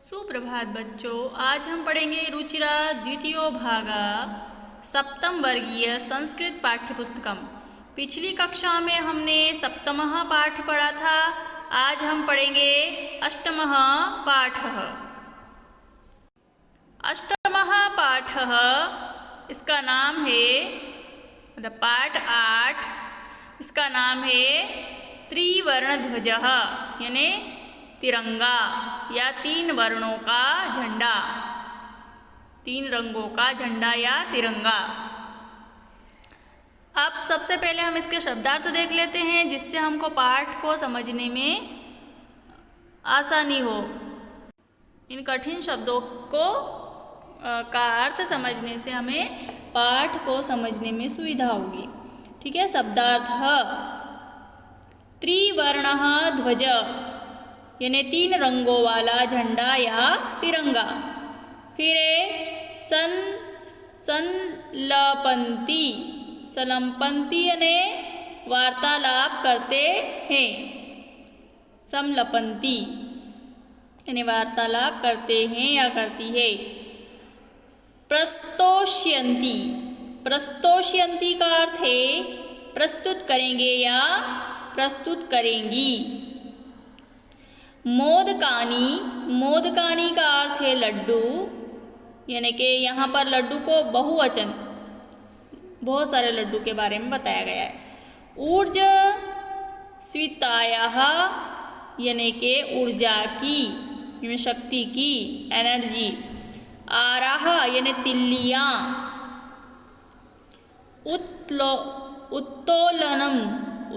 सुप्रभात बच्चों, आज हम पढ़ेंगे रुचिरा द्वितीयो भागा सप्तम वर्गीय संस्कृत पाठ्यपुस्तकम। पिछली कक्षा में हमने सप्तमः पाठ पढ़ा था। आज हम पढ़ेंगे अष्टमः पाठः। अष्टमः पाठः इसका नाम है पाठ 8। इसका नाम है त्रिवर्णध्वजः यानी तिरंगा या 3 वर्णों का झंडा, 3 रंगों का झंडा या तिरंगा। अब सबसे पहले हम इसके शब्दार्थ देख लेते हैं, जिससे हमको पाठ को समझने में आसानी हो। इन कठिन शब्दों को का अर्थ समझने से हमें पाठ को समझने में सुविधा होगी। ठीक है। शब्दार्थ: त्रिवर्णः ध्वज यानी 3 रंगों वाला झंडा या तिरंगा। फिर संलपंती, संलपंती यानी वार्तालाप करते हैं। संलपंती यानी वार्तालाप करते हैं या करती है। प्रस्तोष्यन्ति, प्रस्तोष्यन्ति का अर्थ है प्रस्तुत करेंगे या प्रस्तुत करेंगी। मोदकानी, मोदकानी का अर्थ है लड्डू, यानी कि यहाँ पर लड्डू को बहुवचन, बहुत सारे लड्डू के बारे में बताया गया है। ऊर्जा स्वितायाः यानी कि ऊर्जा की, यानी शक्ति की, एनर्जी। आराह यानी तिल्लियाँ। उत्तोलनम,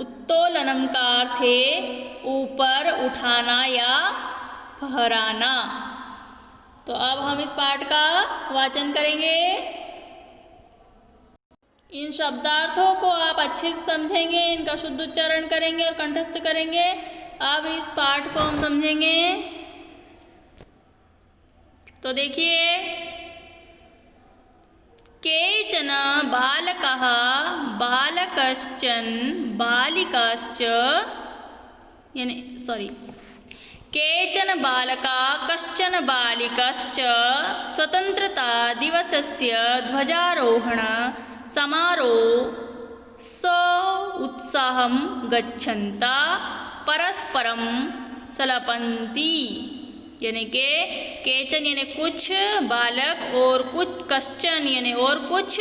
उत्तोलनम का अर्थ है ऊपर उठाना या फहराना। तो अब हम इस पाठ का वाचन करेंगे। इन शब्दार्थों को आप अच्छे से समझेंगे, इनका शुद्ध उच्चारण करेंगे और कंठस्थ करेंगे। अब इस पाठ को हम समझेंगे। तो देखिए, केचन बालकः बालकश्चन बालिकाश्च यानी केचन बालका कश्चन बालिकाश्च स्वतंत्रता दिवसस्य ध्वजारोहण समारोह उत्साहं गच्छन्ता परस्परं सलपन्ति। यानी कि केचन यानी कुछ बालक और कुछ कश्चन यानी और कुछ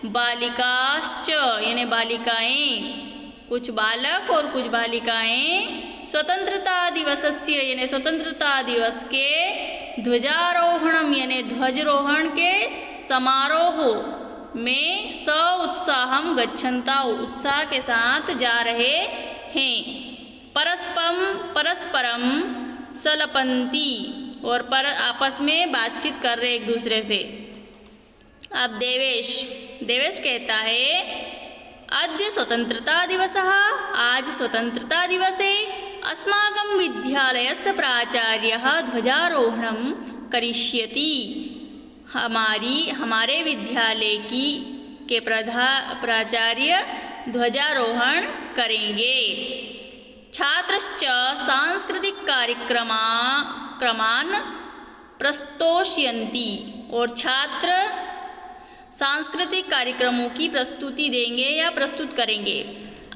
बालिकाश्च यानी बालिकाएं, कुछ बालक और कुछ बालिकाएं स्वतंत्रता दिवसस्य यानी स्वतंत्रता दिवस के ध्वजारोहणम यानी ध्वजरोहण के समारोह में उत्साहम गच्छन्ता उत्साह के साथ जा रहे हैं। परस्परम सलपंती और पर आपस में बातचीत कर रहे एक दूसरे से। अब देवेश कहता है, अद्य स्वतंत्रता दिवसः, आज स्वतंत्रता दिवस है। अस्माकं विद्यालयस्य प्राचार्यः ध्वजारोहणं करिष्यति, हमारे विद्यालय के प्राचार्य ध्वजारोहण करेंगे। छात्रश्च सांस्कृतिक कार्यक्रमान् प्रस्तोष्यन्ति और छात्र सांस्कृतिक कार्यक्रमों की प्रस्तुति देंगे या प्रस्तुत करेंगे।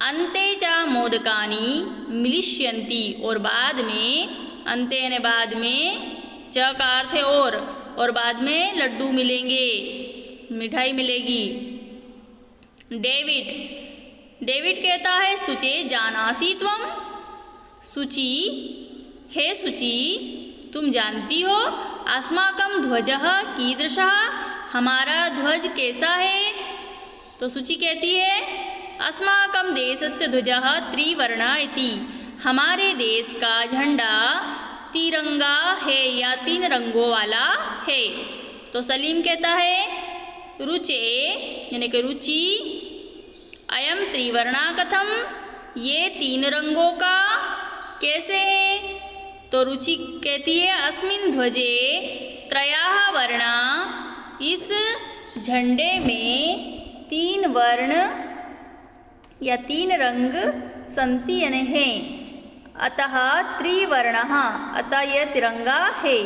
अन्ते च मोदकानि मिलिष्यन्ति और बाद में, अन्ते यानी बाद में, च का अर्थ है और बाद में लड्डू मिलेंगे, मिठाई मिलेगी। डेविड कहता है, सुचे जानासि त्वं, सुचि हे सुचि तुम जानती हो, अस्माकं ध्वजः कीदृशः, हमारा ध्वज कैसा है। तो सुचि कहती है, अस्माकं देशस्य ध्वजः त्रिवर्णः इति, हमारे देश का झंडा तिरंगा है या 3 रंगों वाला है। तो सलीम कहता है, रुचे यानी कि रुचि, अयम त्रिवर्णा कथम, ये 3 रंगों का कैसे है। तो रुचि कहती है, अस्मिन् ध्वजे त्रयः वर्णा, इस झंडे में 3 वर्ण या 3 रंग संति यानी हैं। अतः त्रिवर्णः, अतः यह तिरंगा है।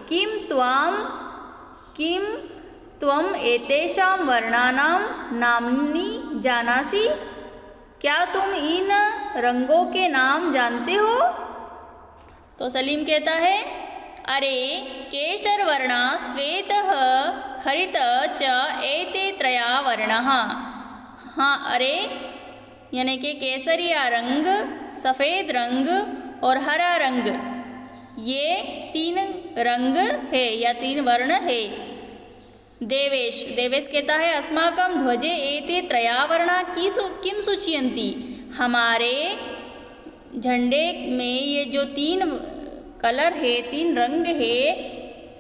किं त्वम एतेषां वर्णानां नाम्नि जानासि? क्या तुम इन रंगों के नाम जानते हो? तो सलीम कहता है, अरे केशरवर्णा श्वेतः हरित च एते त्रया वर्णाः। हाँ अरे, यानी कि केसरिया रंग, सफ़ेद रंग और हरा रंग, ये 3 रंग है या 3 वर्ण है। देवेश कहता है, अस्माकं ध्वजे एते त्रया वर्णा किं सूचयन्ति? हमारे झंडे में ये जो 3 कलर है, 3 रंग है,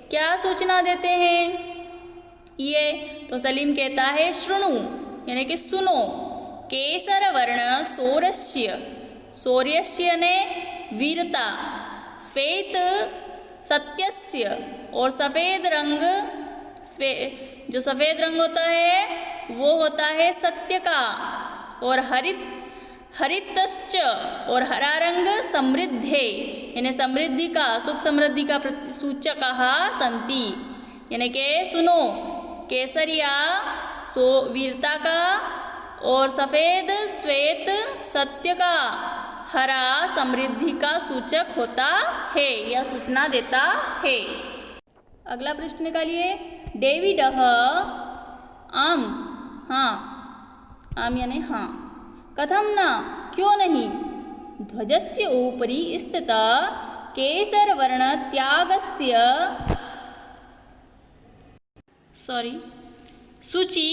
क्या सूचना देते हैं ये? तो सलीम कहता है, शृणु यानी कि सुनो। केसर वर्ण शौर्यस्य ने वीरता, श्वेत सत्यस्य और सफ़ेद रंग, जो सफ़ेद रंग होता है वो होता है सत्य का, और हरितश्च और हरा रंग समृद्धे यानी समृद्धि का, सुख समृद्धि का सूचकः सन्ति। यानी कि सुनो, केसरिया वीरता का और सफ़ेद श्वेत सत्य का, हरा समृद्धि का सूचक होता है या सूचना देता है। अगला प्रश्न निकालिए। डेविडः आम, हाँ, आम यानी हाँ, कथं न, क्यों नहीं, ध्वजस्य उपरि स्थित केसरवर्ण त्यागस्य सूची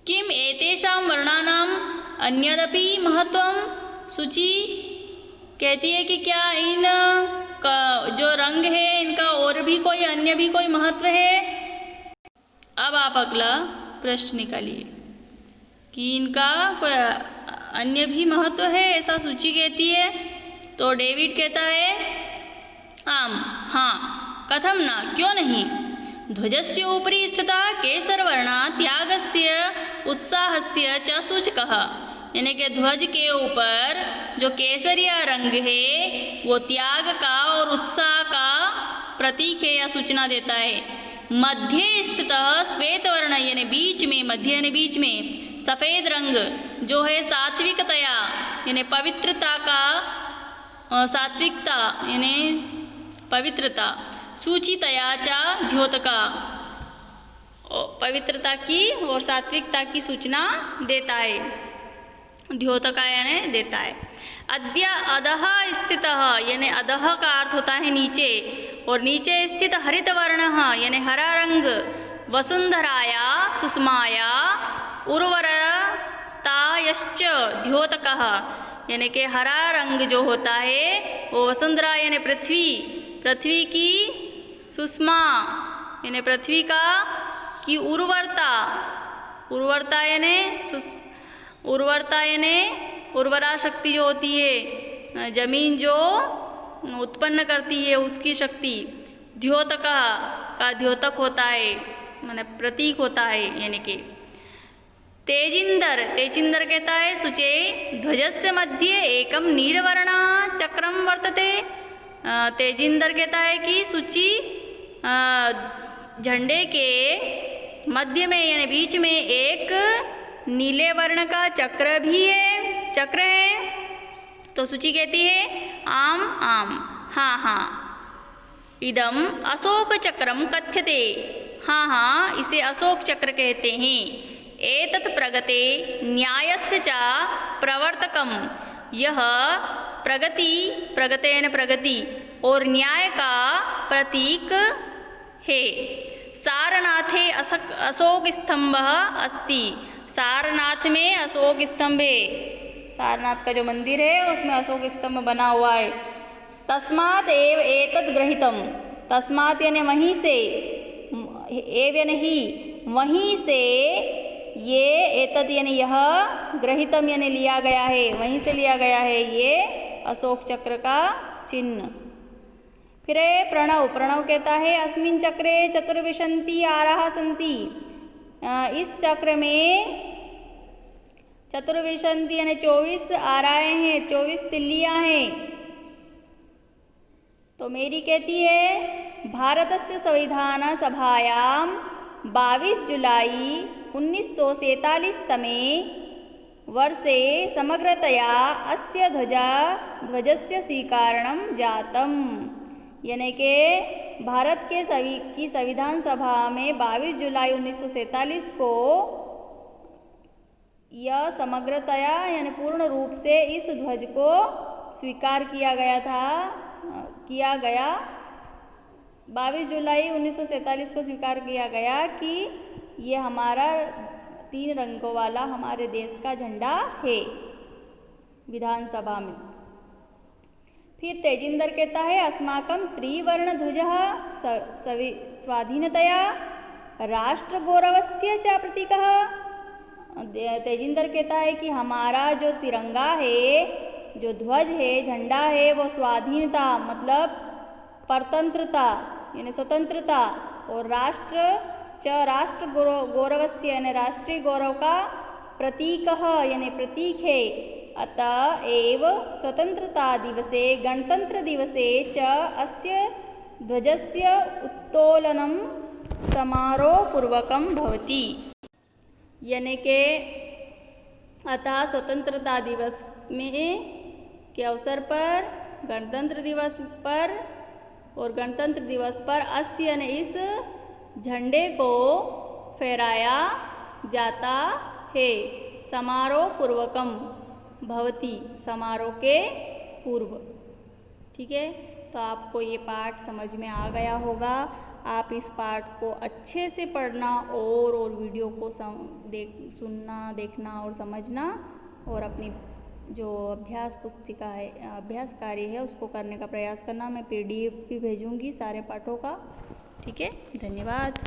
किम एतेषां वर्णानाम् अन्यदपि महत्वं? सूची कहती है कि क्या इन का जो रंग है इनका और भी कोई अन्य भी कोई महत्व है? अब आप अगला प्रश्न निकालिए कि इनका कोई अन्य भी महत्व है, ऐसा सूची कहती है। तो डेविड कहता है, आम, हाँ, कथं न, क्यों नहीं, ध्वजस्य उपरि स्थितः केसरवर्णा त्यागस्य उत्साहस्य च सूचकः। यानी कि ध्वज के ऊपर जो केसरिया रंग है वो त्याग का और उत्साह का प्रतीक है या सूचना देता है। मध्य स्थितः श्वेतवर्ण यानी बीच में, मध्य यानी बीच में, सफ़ेद रंग जो है सात्विकतया यानी पवित्रता का, सात्विकता यानी पवित्रता, सूचितया च द्योतका, पवित्रता की और सात्विकता की सूचना देता है, द्योतका यानी देता है। अद्य अधः स्थितः यानी अधः का अर्थ होता है नीचे, और नीचे स्थित हरितवर्णः यानी हरा रंग, वसुंधराया सुषमाया उर्वरतायश्च द्योतकः यानी कि हरा रंग जो होता है वो वसुंधरा यानी पृथ्वी की, सुषमा यानी पृथ्वी का की उर्वरता यानी उर्वरा शक्ति जो होती है, जमीन जो उत्पन्न करती है उसकी शक्ति, द्योतक का द्योतक होता है माने प्रतीक होता है। यानी कि तेजिंदर कहता है, शुचे ध्वजस्य मध्ये एकम नीलवर्णः चक्रम वर्तते। तेजिंदर कहता है कि सूची झंडे के मध्य में यानी बीच में एक नीले वर्ण का चक्र है। तो सूची कहती है, आम, हाँ हाँ, इदम अशोक चक्रम कथ्यते, हाँ हाँ, इसे अशोक चक्र कहते हैं। एतत् प्रगते न्यायस्य च प्रवर्तकम, यह प्रगति और न्याय का प्रतीक है। सारनाथे अशोक स्तंभ अस्ति, सारनाथ में अशोक स्तंभ है, सारनाथ का जो मंदिर है उसमें अशोक स्तंभ बना हुआ है। तस्मात् एव एतद् ग्रहीतम, तस्मात् यानी वहीं से, एव यानी ही, वहीं से ये, एतद् यानी यह, ग्रहीतम यानी लिया गया है, वहीं से लिया गया है ये अशोक चक्र का चिन्ह। फिर प्रणव कहता है, अस्मिन् चक्रे चतुर्विंशति आराः सन्ति, इस चक्र में चतुर्विंशति यानी 24 आराएँ हैं, 24 तिल्लियाँ हैं। तो मेरी कहती है भारतस्य संविधानसभायां 22 जुलाई 1947 तमे वर्षे समग्रतया अस्य ध्वजस्य स्वीकरणं जातम्। यानी कि भारत के संविधान सभा में 22 जुलाई 1947 को यह समग्रतया यानी पूर्ण रूप से इस ध्वज को स्वीकार किया गया 22 जुलाई 1947 को स्वीकार किया गया कि ये हमारा 3 रंगों वाला हमारे देश का झंडा है विधानसभा में। फिर तेजिंदर कहता है अस्माकं त्रिवर्णध्वजः स्वाधीनतया राष्ट्रगौरवस्य च प्रतीकः। तेजिंदर कहता है कि हमारा जो तिरंगा है, जो ध्वज है, झंडा है, वो स्वाधीनता मतलब परतंत्रता यानी स्वतंत्रता और राष्ट्र गौरवस्य यानी राष्ट्रीय गौरव का प्रतीकः यानी प्रतीक है। अतः एव स्वतंत्रता दिवसे गणतंत्र दिवसे च अस्य ध्वजस्य उत्तोलनं समारोहपूर्वकं भवति। यानी कि अतः स्वतंत्रता दिवस के अवसर पर गणतंत्र दिवस पर अस्य यानी इस झंडे को फहराया जाता है। समारोह पूर्वकम भवति समारोह के पूर्व। ठीक है, तो आपको ये पाठ समझ में आ गया होगा। आप इस पाठ को अच्छे से पढ़ना और वीडियो को सुनना, देखना और समझना और अपनी जो अभ्यास कार्य है उसको करने का प्रयास करना। मैं PDF भी भेजूँगी सारे पाठों का। ठीक है, धन्यवाद।